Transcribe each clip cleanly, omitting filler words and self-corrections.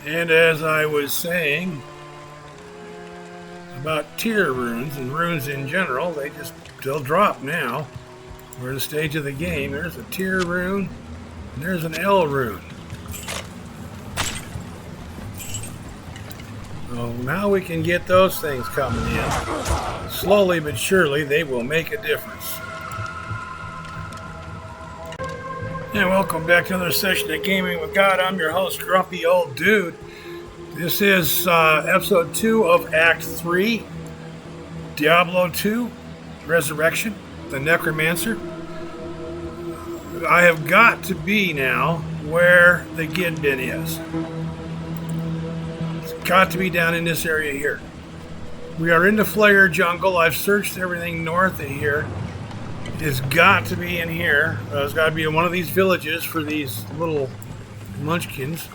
And as I was saying about tier runes and runes in general, they'll drop now. We're at the stage of the game. There's a tier rune and there's an L rune. So now we can get those things coming in. Slowly but surely they will make a difference. And welcome back to another session of Gaming with God. I'm your host, Grumpy Old Dude. This is episode 2 of Act 3, Diablo 2, Resurrection, the Necromancer. I have got to be now where the Gid bin is. It's got to be down in this area here. We are in the Flail jungle. I've searched everything north of here. It's got to be in here. It's got to be in one of these villages for these little munchkins.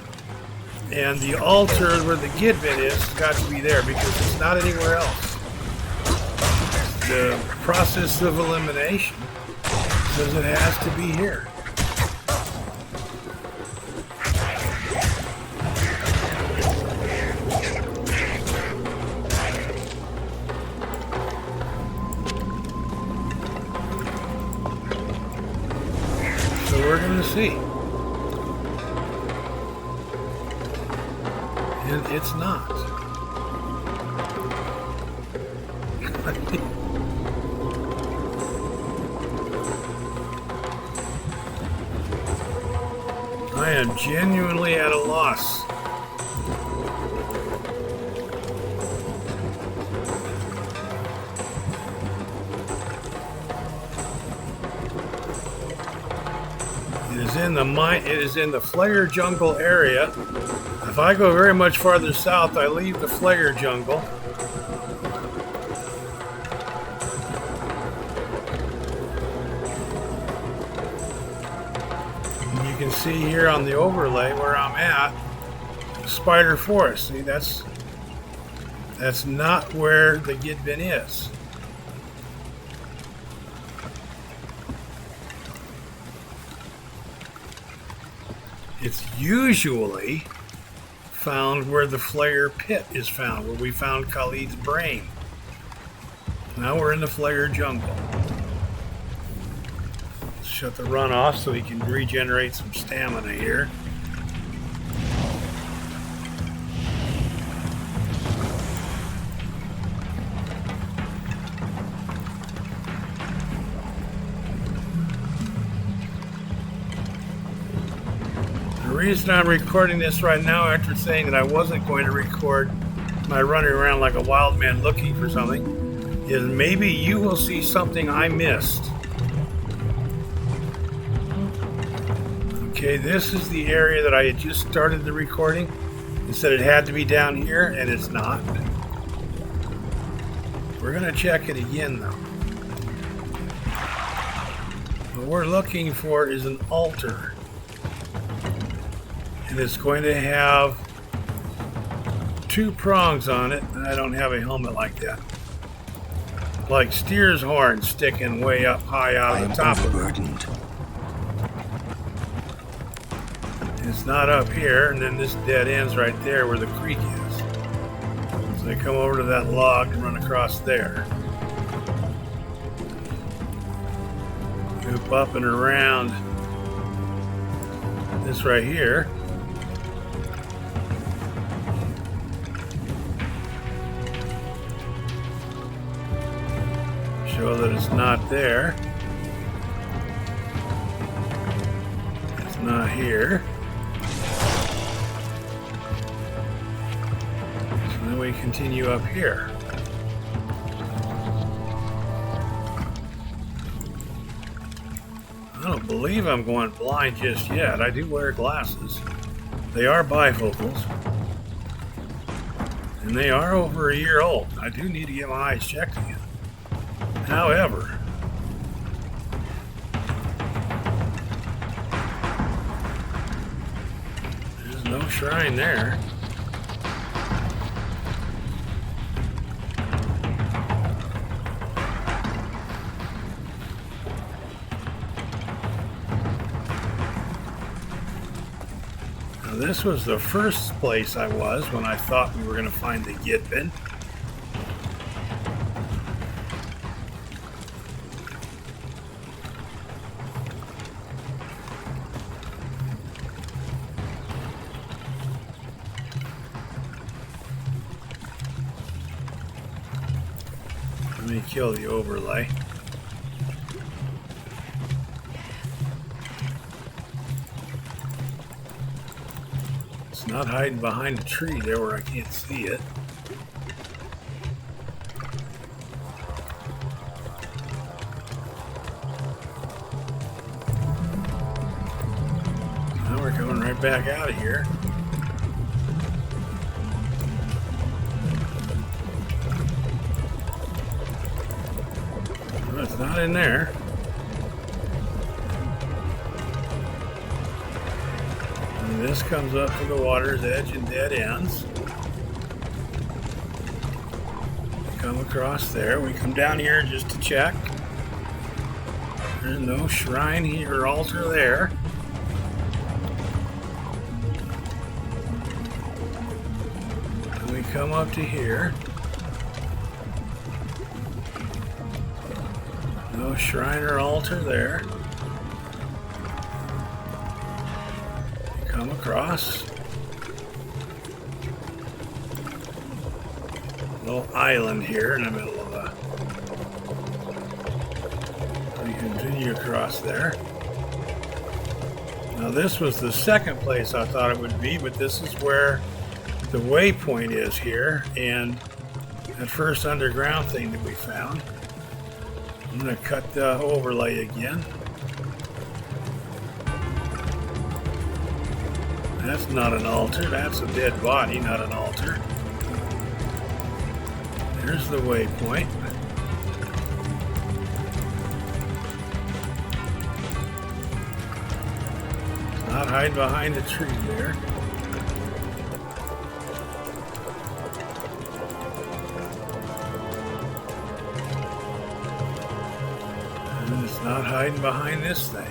And the altar where the Gid bin is has got to be there because it's not anywhere else. The process of elimination says it has to be here. We're going to see. And it's not. I am genuinely at a loss. It is in the Flail jungle area. If I go very much farther south, I leave the Flail jungle. And you can see here on the overlay where I'm at, Spider Forest. See, that's not where the Gid bin is. It's usually found where the Flail pit is found, where we found Khalid's brain. Now we're in the Flail jungle. Let's shut the run off so we can regenerate some stamina here. The reason I'm recording this right now after saying that I wasn't going to record my running around like a wild man looking for something is maybe you will see something I missed. Okay, this is the area that I had just started the recording and said it had to be down here, and it's not. We're going to check it again though. What we're looking for is an altar. And it's going to have 2 prongs on it, and I don't have a helmet like that. Like steer's horn sticking way up high out of the top of it. It's not up here, and then this dead ends right there where the creek is. So they come over to that log and run across there. Loop up and around this right here. Show that it's not there. It's not here. So then we continue up here. I don't believe I'm going blind just yet. I do wear glasses. They are bifocals. And they are over a year old. I do need to get my eyes checked again. However, there's no shrine there. Now this was the first place I was when I thought we were going to find the Gidbin. Let me kill the overlay. It's not hiding behind a tree there where I can't see it. Now we're coming right back out of here. No, it's not in there. And this comes up to the water's edge and dead ends. We come across there. We come down here just to check. There's no shrine here or altar there. And we come up to here. No shrine or altar there. Come across. Little island here in the middle of the... We continue across there. Now this was the second place I thought it would be, but this is where the waypoint is here, and that first underground thing that we found. I'm going to cut the overlay again. That's not an altar. That's a dead body, not an altar. There's the waypoint. It's not hiding behind a tree there. And it's not hiding behind this thing.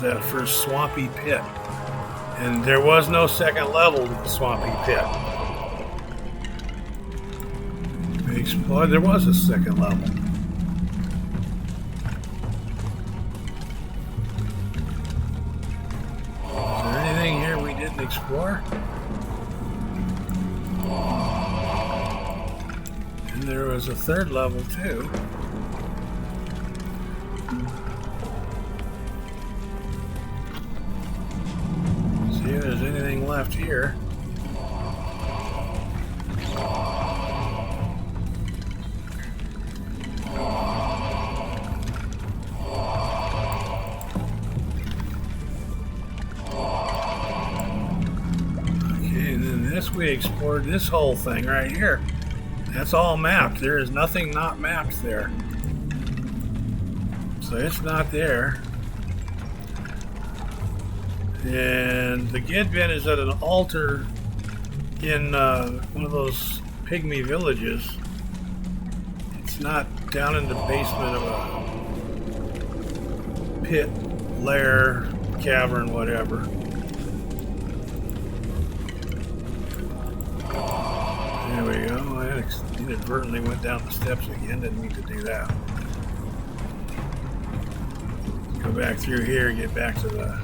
That first swampy pit, and there was no second level to the swampy pit. We explored. There was a second level. Is there anything here we didn't explore? And there was a third level too. If there's anything left here. Okay, and then this we explored this whole thing right here. That's all mapped. There is nothing not mapped there. So it's not there. And the Gidbin is at an altar in one of those pygmy villages. It's not down in the basement of a pit, lair, cavern, whatever. There we go. I inadvertently went down the steps again. Didn't mean to do that. Go back through here and get back to the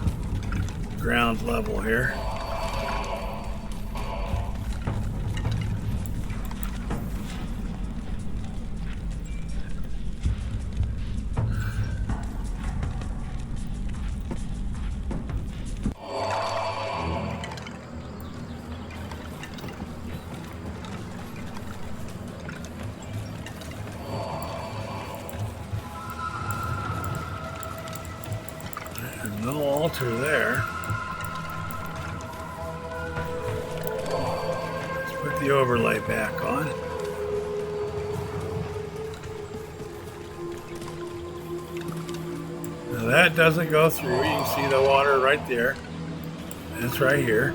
ground level here. There's no altar there. The overlay back on. Now that doesn't go through. You can see the water right there. It's right here.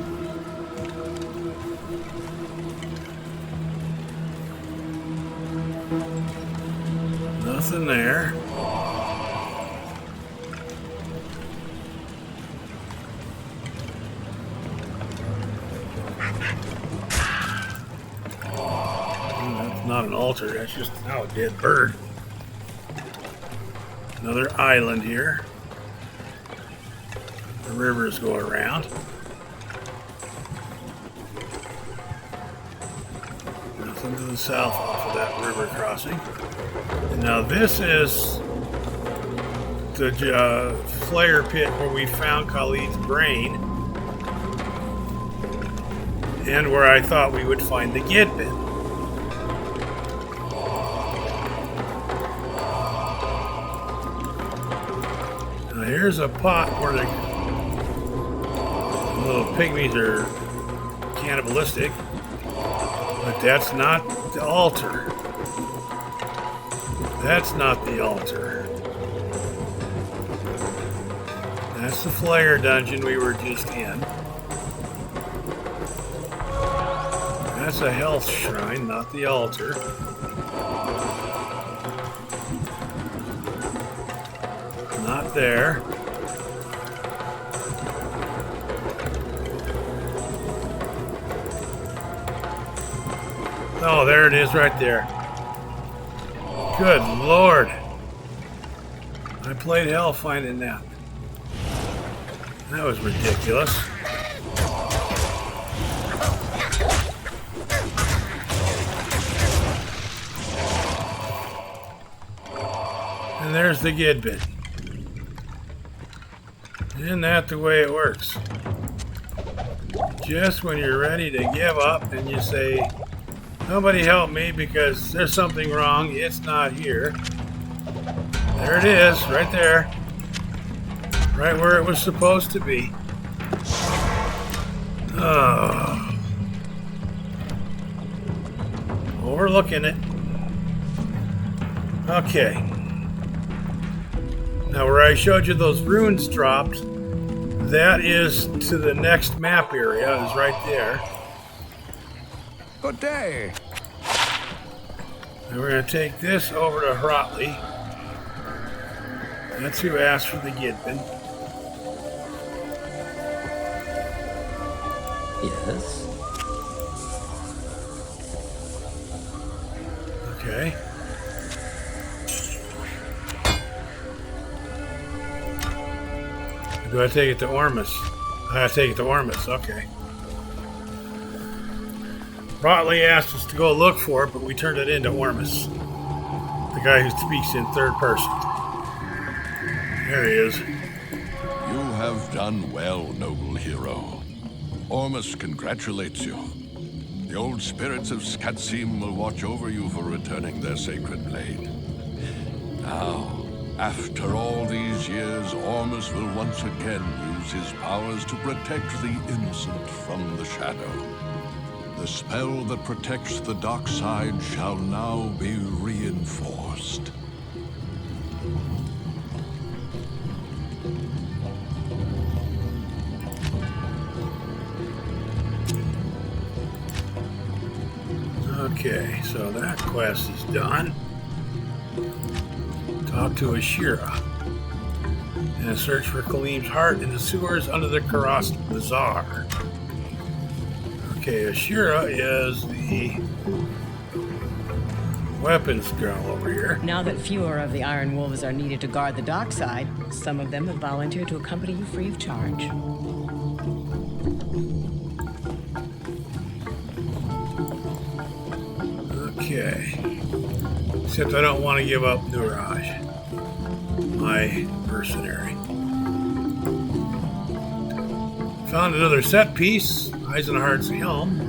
Nothing there. Not an altar, that's just now a dead bird. Another island here. The rivers go around. Nothing to the south off of that river crossing. And now this is the flare pit where we found Khalid's brain. And where I thought we would find the Gidbin. Now here's a pot where the little pygmies are cannibalistic, but that's not the altar. That's not the altar. That's the flare dungeon we were just in. That's a health shrine, not the altar. Not there. Oh, there it is right there. Good Lord. I played hell finding that. That was ridiculous. And there's the Gidbin. Isn't that the way it works? Just when you're ready to give up and you say, nobody help me because there's something wrong, it's not here. There it is, right there. Right where it was supposed to be. Oh. Overlooking it. Okay. Now where I showed you those runes dropped, that is to the next map area, is right there. Good day. And we're going to take this over to Hrotley. That's who asked for the Gidbin. Yes. Okay. Do I take it to Ormus? I gotta take it to Ormus, okay. Hrotley asked us to go look for it, but we turned it into Ormus. The guy who speaks in third person. There he is. You have done well, noble hero. Ormus congratulates you. The old spirits of Skatsim will watch over you for returning their sacred blade. Now, after all these years, Ormus will once again use his powers to protect the innocent from the shadow. The spell that protects the dark side shall now be reinforced. Okay, so that quest is done. Talk to Ashira. And search for Khalim's heart in the sewers under the Kurast Bazaar. Okay, Ashira is the weapons girl over here. Now that fewer of the Iron Wolves are needed to guard the dock side, some of them have volunteered to accompany you free of charge. Okay. Except I don't want to give up Nuraj, my mercenary. Found another set piece, Eisenhardt's helm.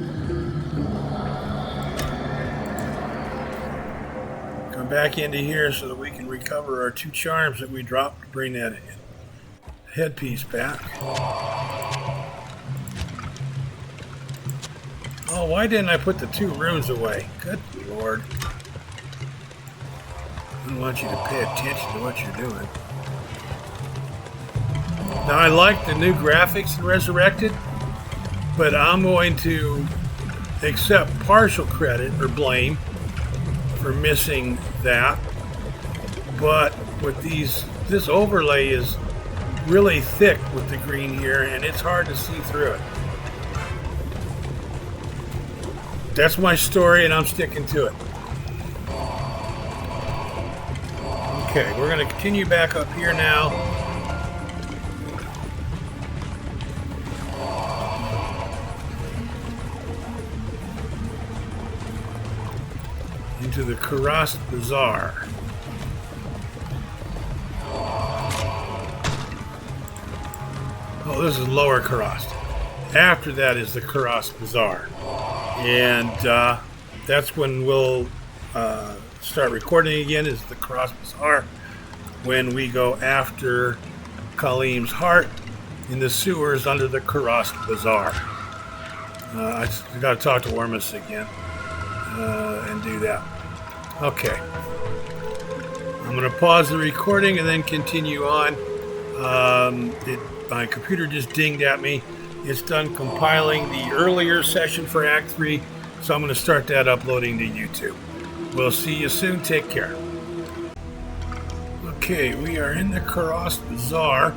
Come back into here so that we can recover our 2 charms that we dropped to bring that headpiece back. Oh, why didn't I put the 2 runes away? Good Lord. I don't want you to pay attention to what you're doing. Now, I like the new graphics in Resurrected, but I'm going to accept partial credit or blame for missing that. But with this overlay is really thick with the green here, and it's hard to see through it. That's my story, and I'm sticking to it. Okay, we're going to continue back up here now. Into the Kurast Bazaar. Oh, this is Lower Kurast. After that is the Kurast Bazaar. And that's when we'll start recording again, is the Kurast Bazaar, when we go after Khalim's heart in the sewers under the Kurast Bazaar. I got to talk to Ormus again and do that. Okay. I'm going to pause the recording and then continue on. My computer just dinged at me. It's done compiling the earlier session for Act 3, so I'm going to start that uploading to YouTube. We'll see you soon. Take care. Okay, we are in the Kurast Bazaar.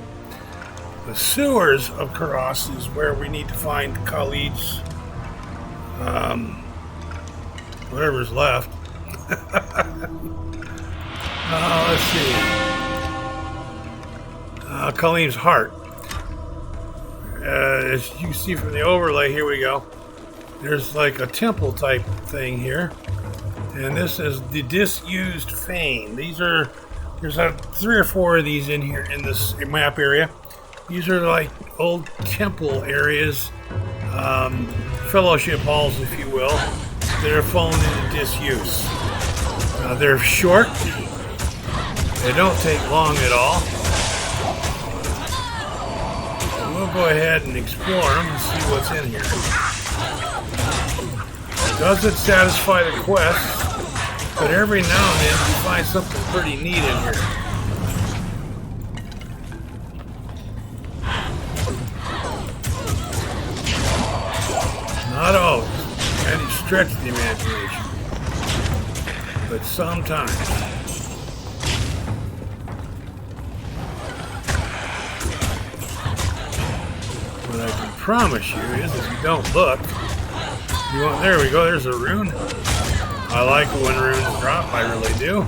The sewers of Kurast is where we need to find Khalid's, whatever's left. Let's see. Khalim's heart. As you can see from the overlay, here we go. There's like a temple type thing here. And this is the disused fane. There's 3 or 4 of these in here in this map area. These are like old temple areas, fellowship halls, if you will, that are fallen into disuse. They're short. They don't take long at all. We'll go ahead and explore them and see what's in here. Doesn't satisfy the quest, but every now and then you find something pretty neat in here. Not always. And you stretch the imagination. But sometimes. What I can promise you is if you don't look, there we go, there's a rune. I like when runes drop, I really do. I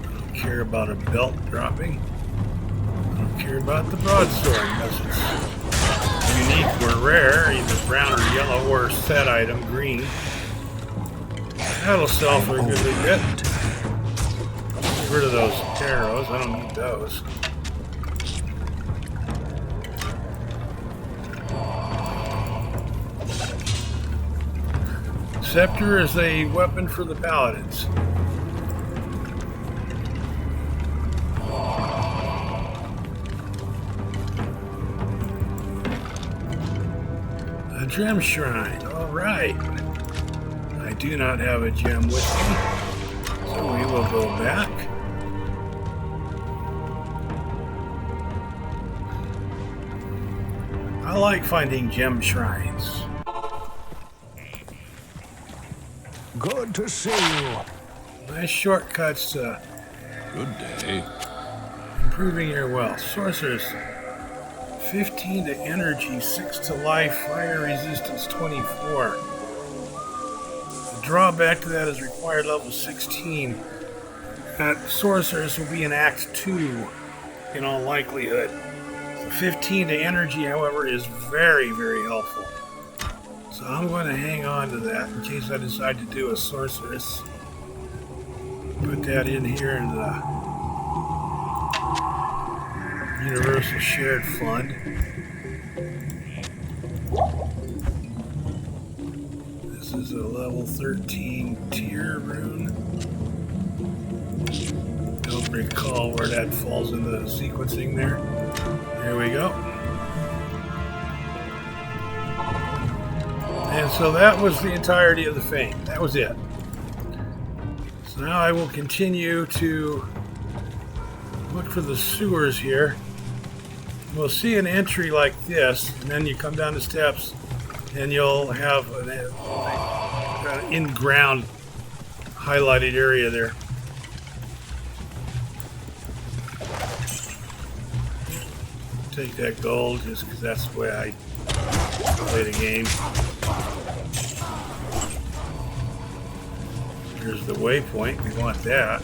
don't care about a belt dropping. I don't care about the broadsword unless it's unique or rare, either brown or yellow, or set item, green. That'll sell for a goodly bit. Get rid of those arrows, I don't need those. Scepter is a weapon for the paladins. A gem shrine. All right. I do not have a gem with me, so we will go back. I like finding gem shrines. Good to see you. Nice shortcuts to Good day. improving your wealth. Sorceress, 15 to energy, 6 to life, fire resistance 24. The drawback to that is required level 16. That sorceress will be in Act 2 in all likelihood. The 15 to energy, however, is very, very helpful. So I'm going to hang on to that in case I decide to do a sorceress. Put that in here in the Universal Shared Fund. This is a level 13 tier rune. Don't recall where that falls in the sequencing there. There we go. And so that was the entirety of the fame. That was it. So now I will continue to look for the sewers here. We'll see an entry like this, and then you come down the steps, and you'll have an in-ground highlighted area there. Take that gold just because that's the way I play the game. Here's the waypoint. We want that.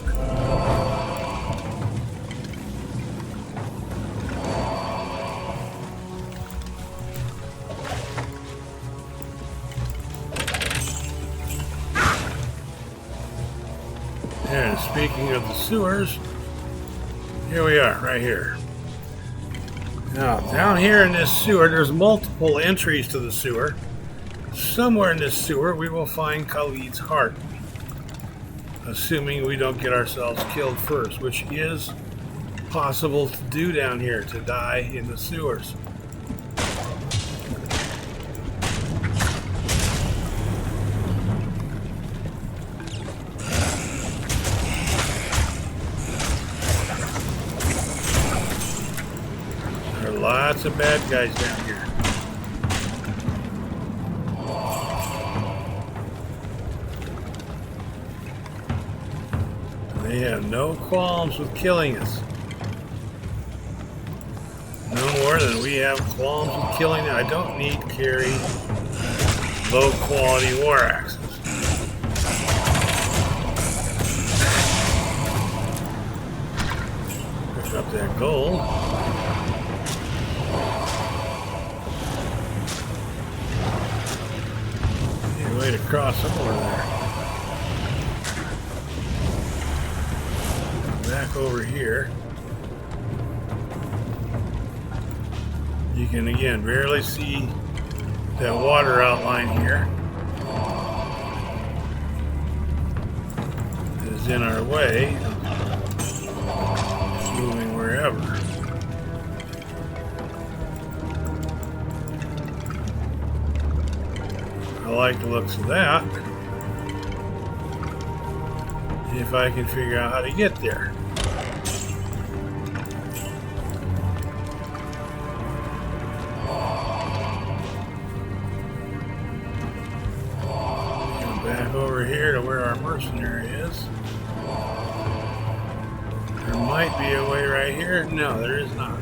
And speaking of the sewers, here we are, right here. Now, down here in this sewer, there's multiple entries to the sewer. Somewhere in this sewer, we will find Khalid's heart. Assuming we don't get ourselves killed first, which is possible to do down here, to die in the sewers. There are lots of bad guys down here. They have no qualms with killing us. No more than we have qualms with killing them. I don't need to carry low quality war axes. Pick up that gold. Need a way to cross over there. Back over here, you can again barely see that water outline here. It is in our way, moving wherever. I like the looks of that. If I can figure out how to get there. Come back over here to where our mercenary is. There might be a way right here. No, there is not.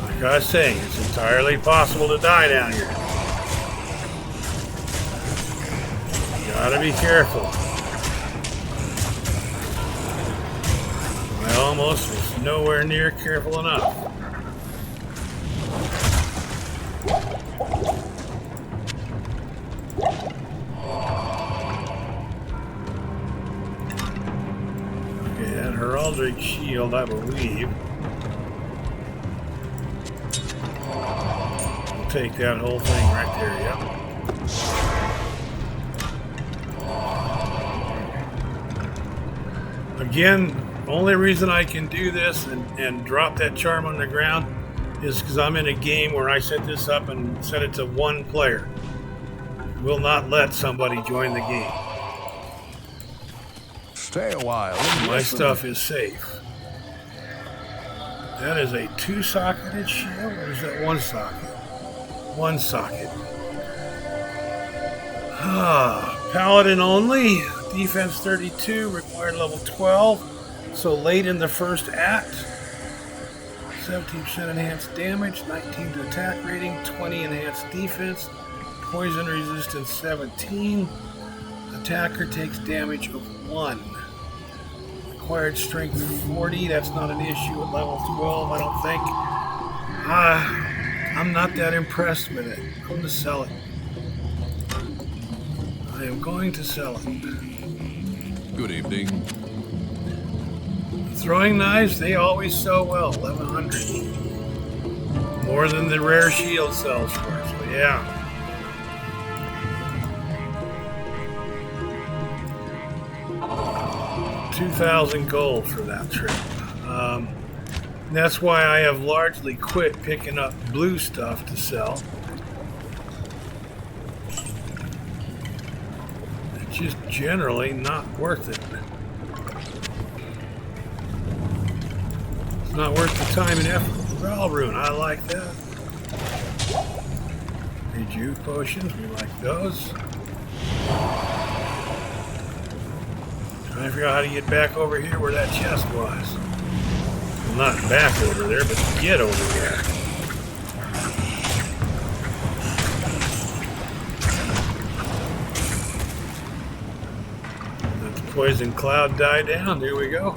Like I was saying, it's entirely possible to die down here. You gotta be careful. I almost was nowhere near careful enough. Okay, that heraldic shield, I believe. Take that whole thing right there, yep. Again, only reason I can do this and drop that charm on the ground is because I'm in a game where I set this up and set it to one player. Will not let somebody join the game. Stay a while. My stuff is safe. That is a 2-socketed shield, or is that 1 socket? 1 socket. Paladin only. Defense 32, required level 12. So late in the first act. 17% enhanced damage, 19 to attack rating, 20 enhanced defense, poison resistance 17. Attacker takes damage of 1. Required strength 40. That's not an issue at level 12, I don't think. I'm not that impressed with it. I'm going to sell it. I am going to sell it. Good evening. Throwing knives, they always sell well. 1100. More than the rare shield sells for. So yeah. $2,000 gold for that trip. That's why I have largely quit picking up blue stuff to sell. It's just generally not worth it. It's not worth the time and effort. Ral rune, I like that. Rejuve potions, we like those. I forgot how to get back over here where that chest was. Well, not back over there, but to get over there. Let the poison cloud die down. Here we go.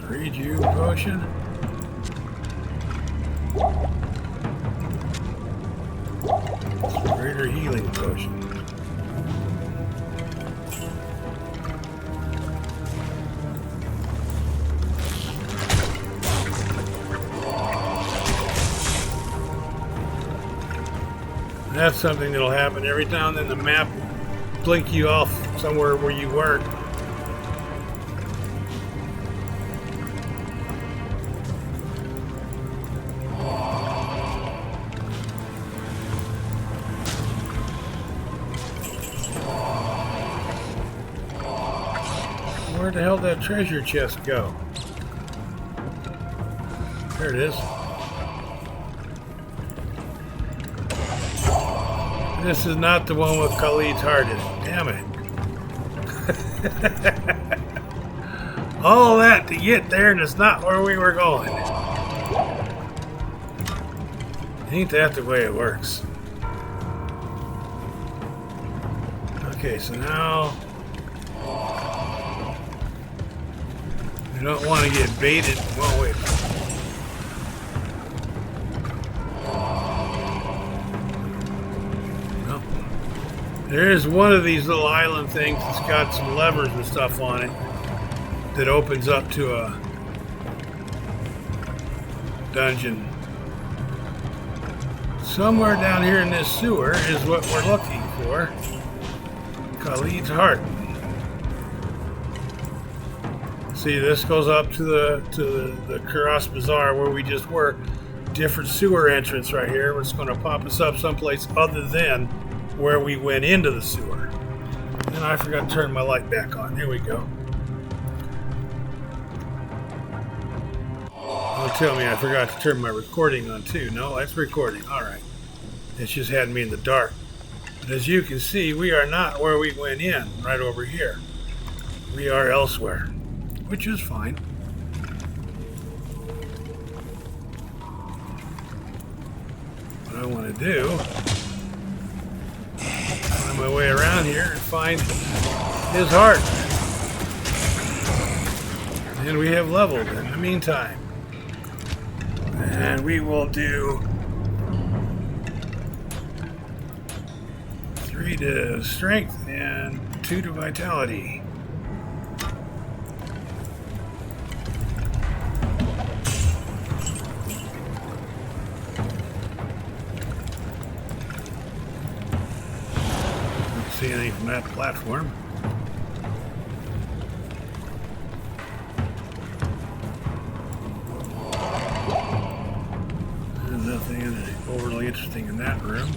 Rejuve potion. Greater healing potion. That's something that'll happen every now and then. The map will blink you off somewhere where you weren't. Where the hell did that treasure chest go? There it is. This is not the one with Khalid's heart in it. Damn it. All that to get there, and it's not where we were going. Ain't that the way it works? Okay, so now we don't want to get baited. Well, wait. No. There is one of these little island things that's got some levers and stuff on it that opens up to a dungeon. Somewhere down here in this sewer is what we're looking for. Khalid's heart. See, this goes up to the Kurast Bazaar where we just were. Different sewer entrance right here. It's going to pop us up someplace other than where we went into the sewer. And I forgot to turn my light back on. Here we go. Don't tell me I forgot to turn my recording on too. No, that's recording. All right. It's just had me in the dark. But as you can see, we are not where we went in, right over here. We are elsewhere, which is fine. What I want to do, find my way around here and find his heart. And we have leveled in the meantime. And we will do 3 to strength and 2 to vitality. Don't see anything from that platform. There's nothing overly interesting in that room.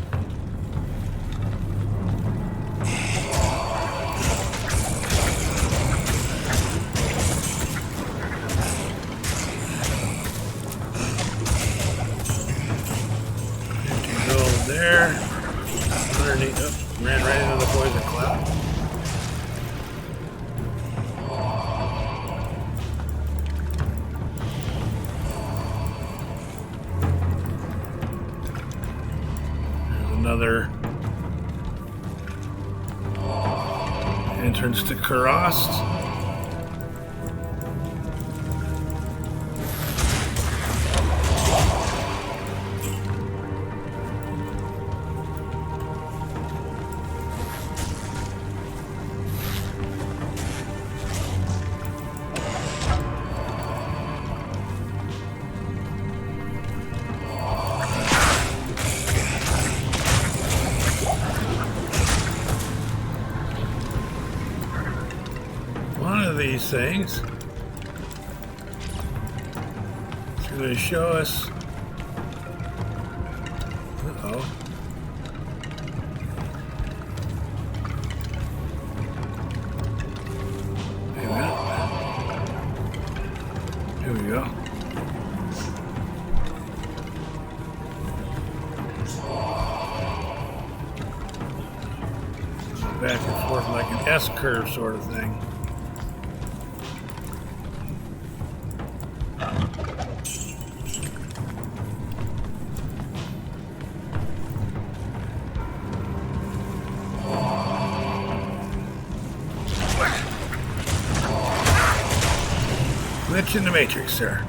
There, underneath, oh, ran right into the poison cloud. There's another entrance to Kurast. these things. It's going to show us. Uh-oh. Wait a minute. Here we go. Back and forth like an S-curve sort of thing. Glitch in the Matrix, sir.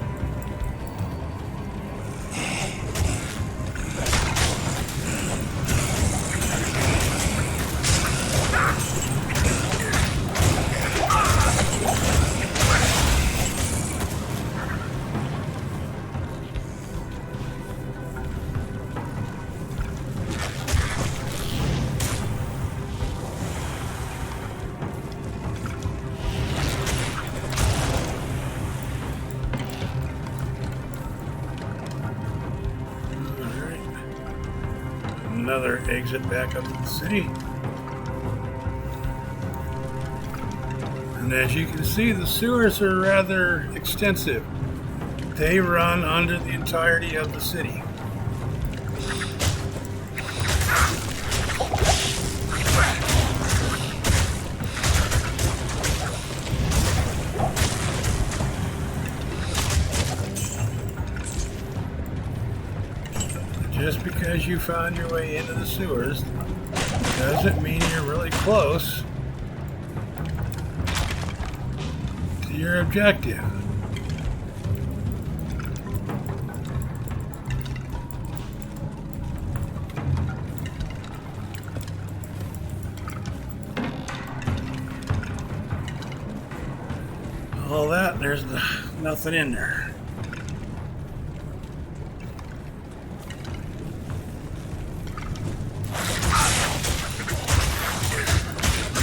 Another exit back up to the city. And as you can see, the sewers are rather extensive. They run under the entirety of the city. Just because you found your way into the sewers doesn't mean you're really close to your objective. All that, there's nothing in there.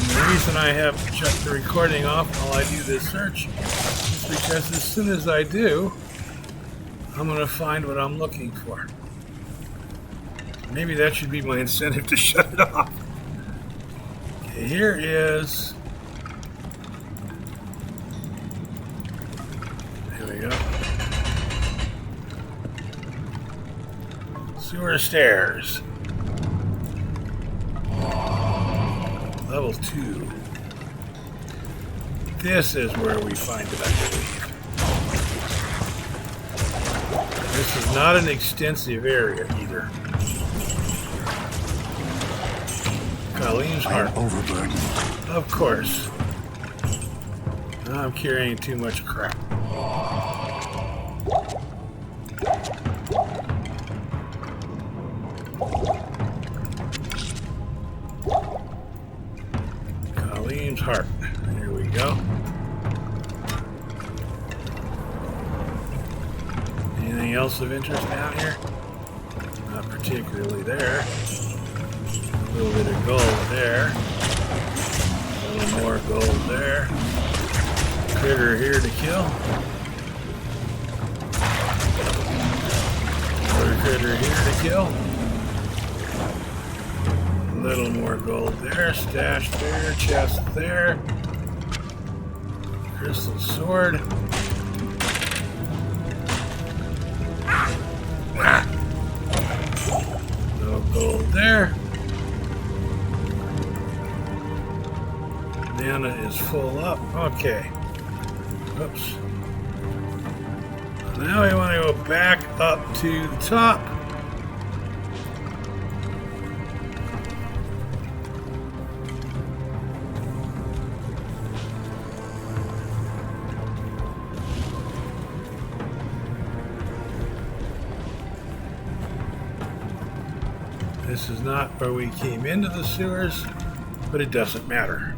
The reason I have shut the recording off while I do this search is because as soon as I do, I'm going to find what I'm looking for. Maybe that should be my incentive to shut it off. Okay, here is... There we go. Sewer stairs. Level 2. This is where we find it, I believe. This is not an extensive area either. Khalid's heart. Overburdened. Of course. I'm carrying too much crap. Khalid's heart. Here we go. Anything else of interest down here? Not particularly there. A little bit of gold there. A little more gold there. Critter here to kill. Another critter here to kill. A little more gold there. Stashed there. Chest there. Crystal sword. No gold there. Mana is full up. Okay. Oops. Now we want to go back up to the top. This is not where we came into the sewers, but it doesn't matter.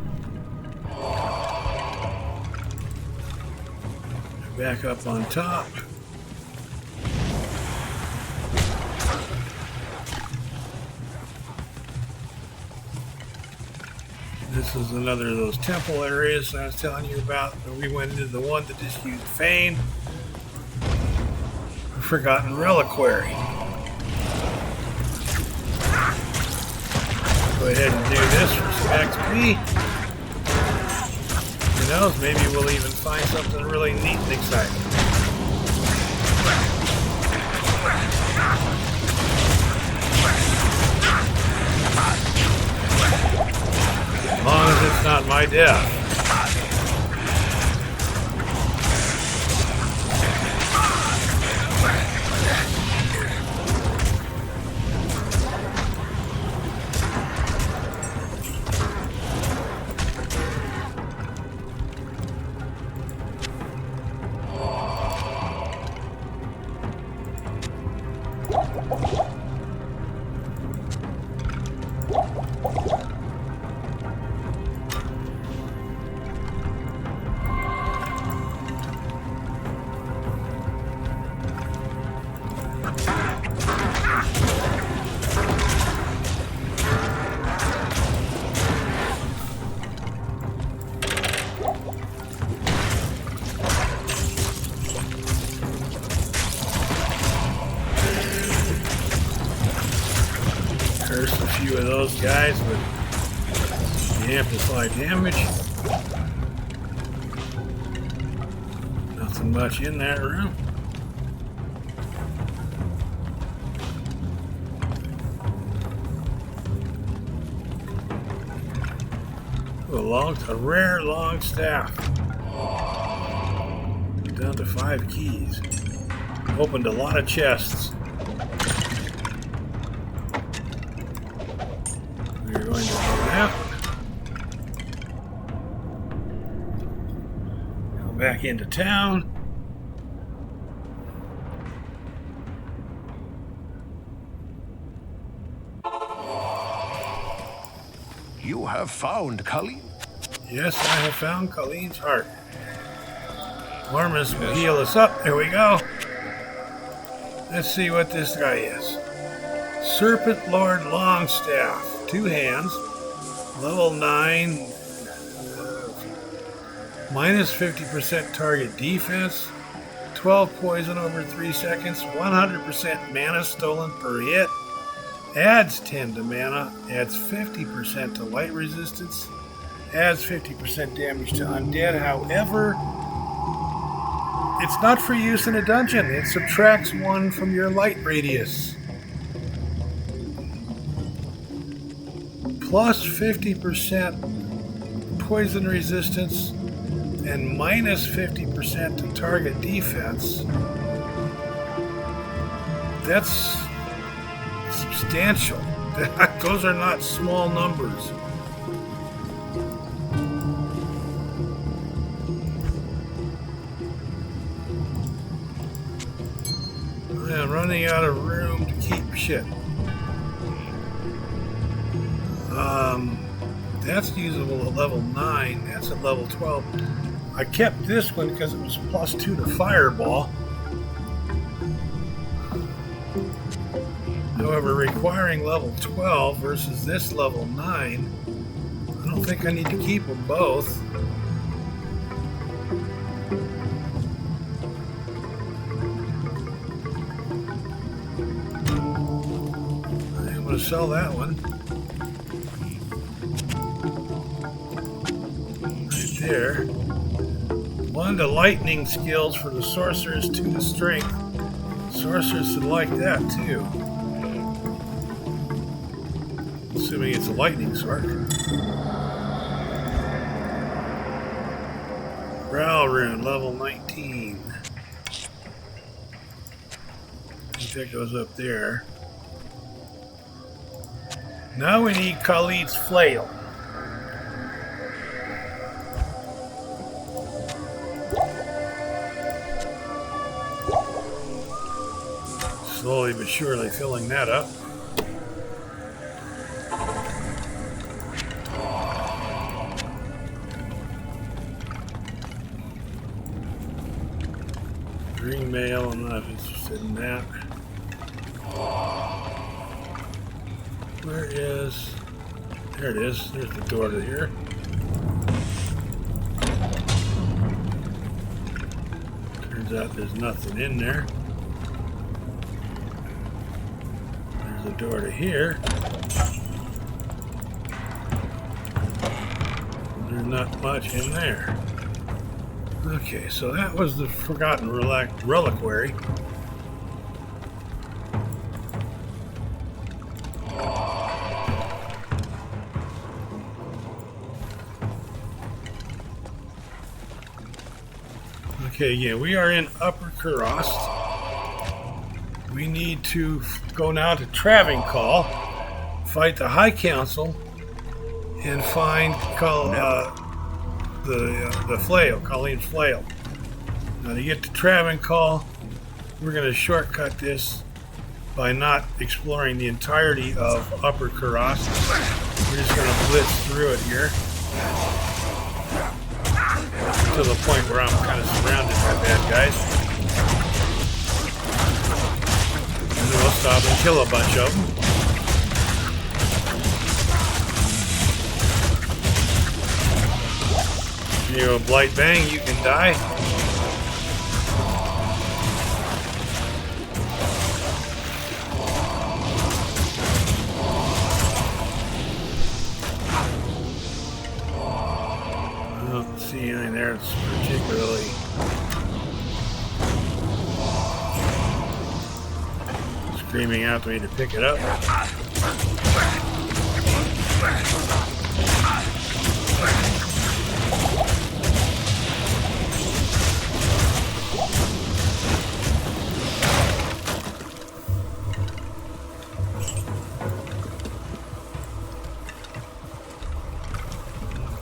Back up on top. This is another of those temple areas I was telling you about. We went into the one that just used Fane. Forgotten Reliquary. Go ahead and do this for some XP. Who knows, maybe we'll even find something really neat and exciting. As long as it's not my death. Of those guys with the amplified damage. Nothing much in that room. A rare long staff. Down to 5 keys. Opened a lot of chests. We're going to do that. Go back into town. You have found Khalid? Yes, I have found Khalid's heart. Ormus will heal us up. There we go. Let's see what this guy is. Serpent Lord Longstaff. 2 hands. Level 9. Minus 50% target defense. 12 poison over 3 seconds. 100% mana stolen per hit. Adds 10 to mana. Adds 50% to light resistance. Adds 50% damage to undead. However, it's not for use in a dungeon. It subtracts 1 from your light radius. Plus 50% poison resistance and minus 50% to target defense. That's substantial. Those are not small numbers. I'm running out of room to keep shit. That's usable at level 9. That's at level 12. I kept this one because it was plus 2 to fireball. However, requiring level 12 versus this level 9, I don't think I need to keep them both. I'm going to sell that one. Right there. 1 to lightning skills for the sorcerers, 2 to strength. Sorcerers would like that too. Assuming it's a lightning sword. Brow rune, level 19. I think that goes up there. Now we need Khalid's flail. Slowly but surely filling that up. Green mail, I'm not interested in that. Where is... There it is. There's the door to here. Turns out there's nothing in there. There's a door to here. There's not much in there. Okay, so that was the Forgotten Reliquary. Okay, yeah, we are in Upper Kurast. We need to go now to Travancore, fight the High Council, and find the flail, Khalid's flail. Now to get to Travancore, we're going to shortcut this by not exploring the entirety of Upper Kurast. We're just going to blitz through it here to the point where I'm kind of surrounded by bad guys. And then we'll stop and kill a bunch of them. You know, blight bang, you can die. I don't see anything there that's particularly screaming out to me to pick it up.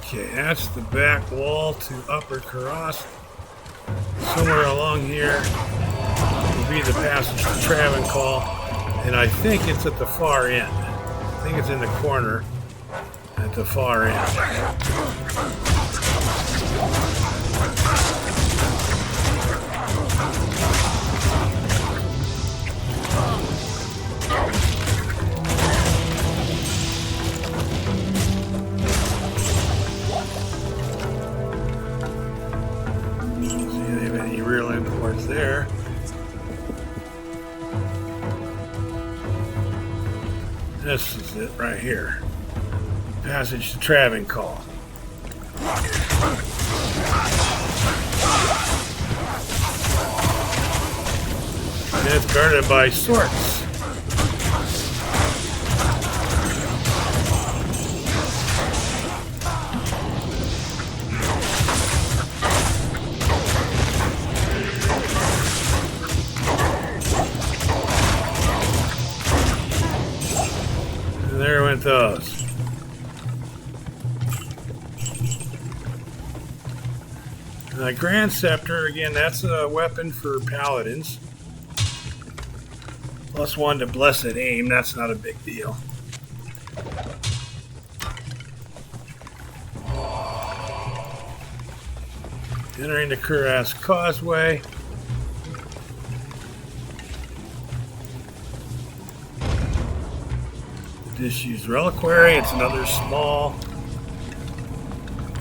Okay, that's the back wall to Upper Kurast. Somewhere along here will be the passage to Travancore, and I think it's at the far end. I think it's in the corner at the far end. Real imports there. This is it right here. Passage to Travancore. And it's guarded by sorts. There went those. The Grand Scepter, again, that's a weapon for paladins. +1 to blessed aim, that's not a big deal. Entering the Kurast Causeway. Disused Reliquary, it's another small,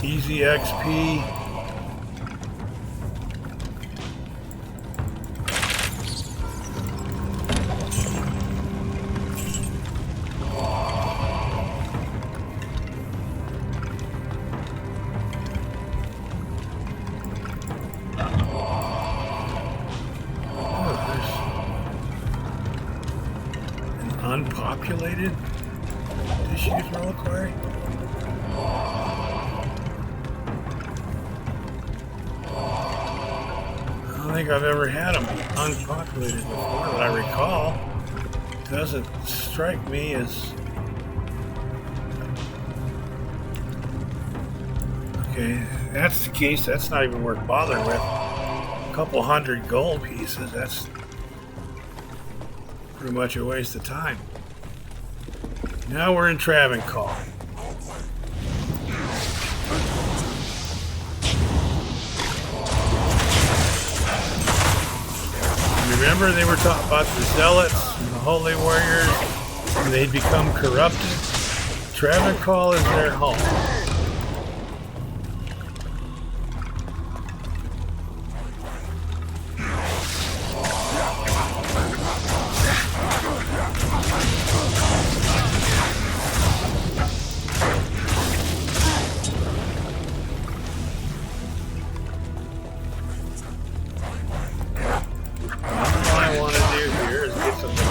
easy XP. Oh, there's an unpopulated Disused Reliquary. I don't think I've ever had them unpopulated before that I recall. Doesn't strike me as... Okay, if that's the case, that's not even worth bothering with. A couple hundred gold pieces, that's pretty much a waste of time. Now we're in Travancore. Remember they were talking about the Zealots and the Holy Warriors, and they'd become corrupted? Travancore is their home.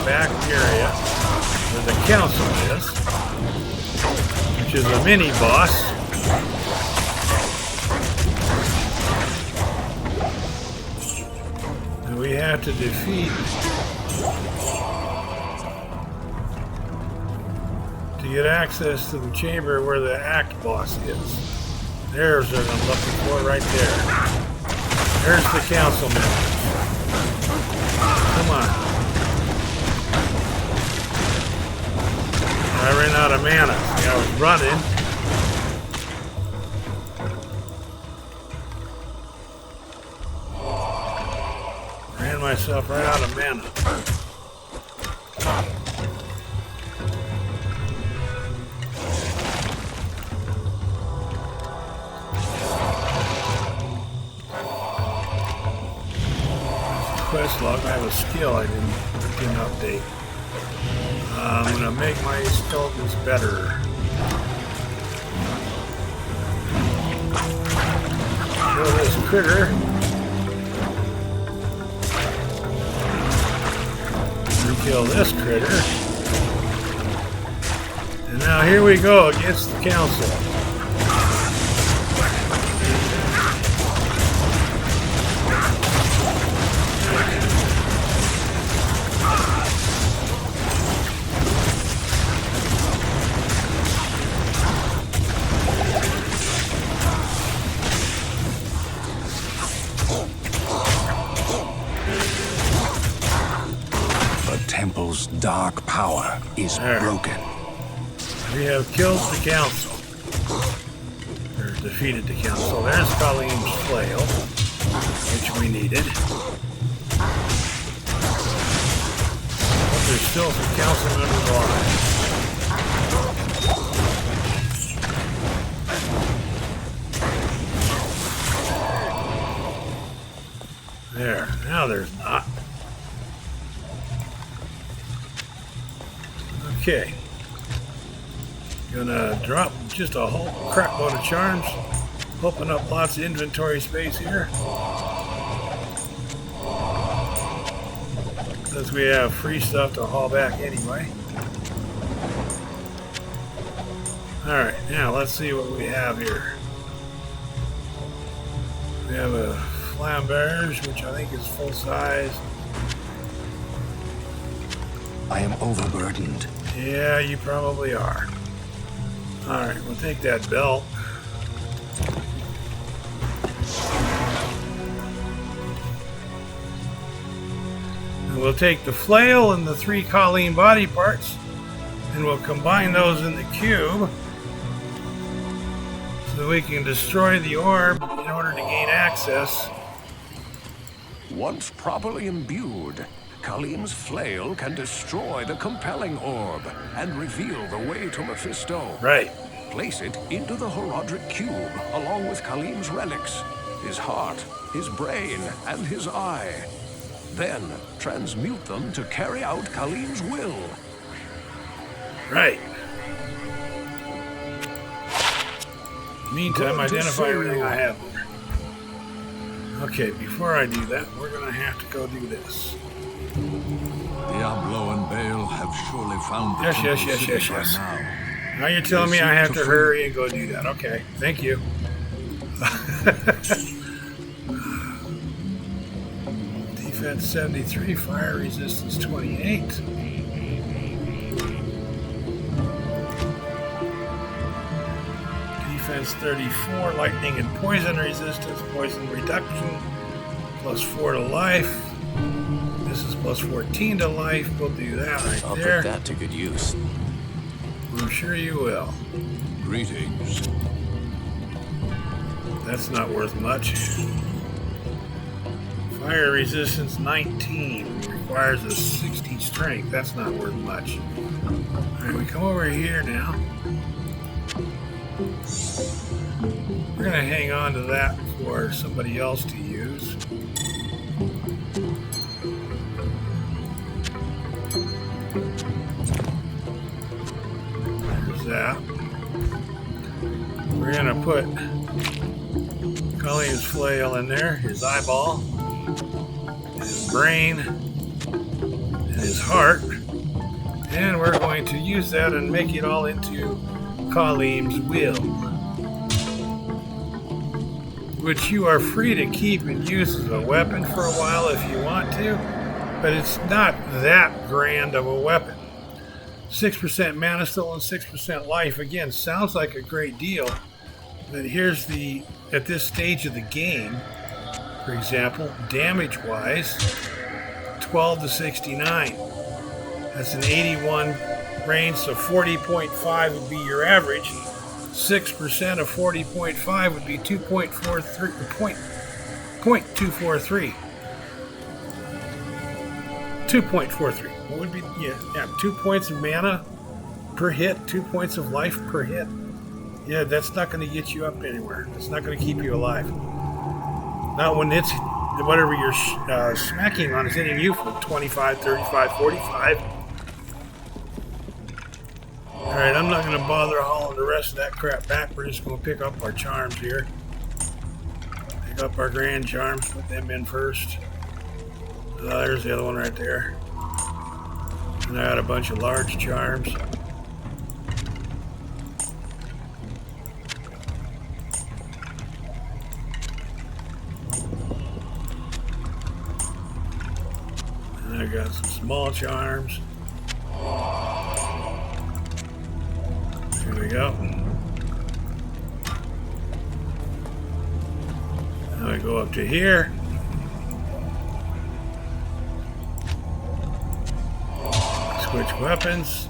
back area where the council is, which is a mini boss. And we have to defeat to get access to the chamber where the act boss is. There's what I'm looking for right there. There's the council members. Come on. I ran out of mana. See, I was running. Ran myself right out of mana. Quest log. I have a skill I didn't update. I'm gonna make my skeletons better. Kill this critter. Kill this critter. And now here we go against the council. Temple's dark power is broken. We have killed the council. Or defeated the council. There's Khalid's flail, which we needed. But there's still some council members alive. There. Now there's not. Okay, gonna drop just a whole crap load of charms, open up lots of inventory space here, since we have free stuff to haul back anyway. Alright, now let's see what we have here. We have a flamberge, which I think is full size. I am overburdened. Yeah, you probably are. Alright, we'll take that belt. And we'll take the flail and the 3 Khalid body parts, and we'll combine those in the cube so that we can destroy the orb in order to gain access. Once properly imbued, Khalim's flail can destroy the Compelling Orb and reveal the way to Mephisto. Right. Place it into the Horodric Cube along with Khalim's relics, his heart, his brain, and his eye. Then transmute them to carry out Khalim's will. Right. Meantime, identify everything I have there. Okay, before I do that, we're going to have to go do this. Diablo and Baal have surely found the Yes. Now you're telling me I have to hurry and go do that. Okay, thank you. Defense 73, fire resistance 28. Defense 34, lightning and poison resistance, poison reduction, plus 4 to life. This is plus 14 to life. We'll do that right I'll there. put that to good use. I'm sure you will. Greetings. That's not worth much. Fire resistance 19 requires a 60 strength. That's not worth much. Alright, we come over here now. We're going to hang on to that for somebody else to use. There's that. We're going to put Khalid's flail in there, his eyeball, his brain, and his heart. And we're going to use that and make it all into Khalid's will, which you are free to keep and use as a weapon for a while if you want to, but it's not that grand of a weapon. 6% mana still and 6% life. Again, sounds like a great deal, but here's the, at this stage of the game, for example, damage-wise, 12 to 69. That's an 81 range, so 40.5 would be your average. 6% of 40.5 would be 2.43. 2.43. What would be, yeah, 2 points of mana per hit, 2 points of life per hit. Yeah, that's not going to get you up anywhere. It's not going to keep you alive. Not when it's, whatever you're smacking on is hitting you for 25, 35, 45. Alright, I'm not going to bother hauling the rest of that crap back. We're just going to pick up our charms here. Pick up our grand charms, put them in first. There's the other one right there. And I got a bunch of large charms. And I got some small charms. Here we go. Now I go up to here. Switch weapons.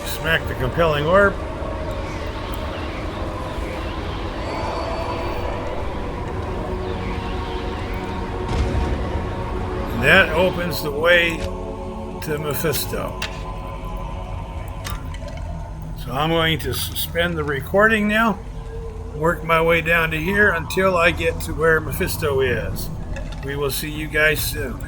Smack the Compelling Orb. And that opens the way to Mephisto. So I'm going to suspend the recording now, work my way down to here until I get to where Mephisto is. We will see you guys soon.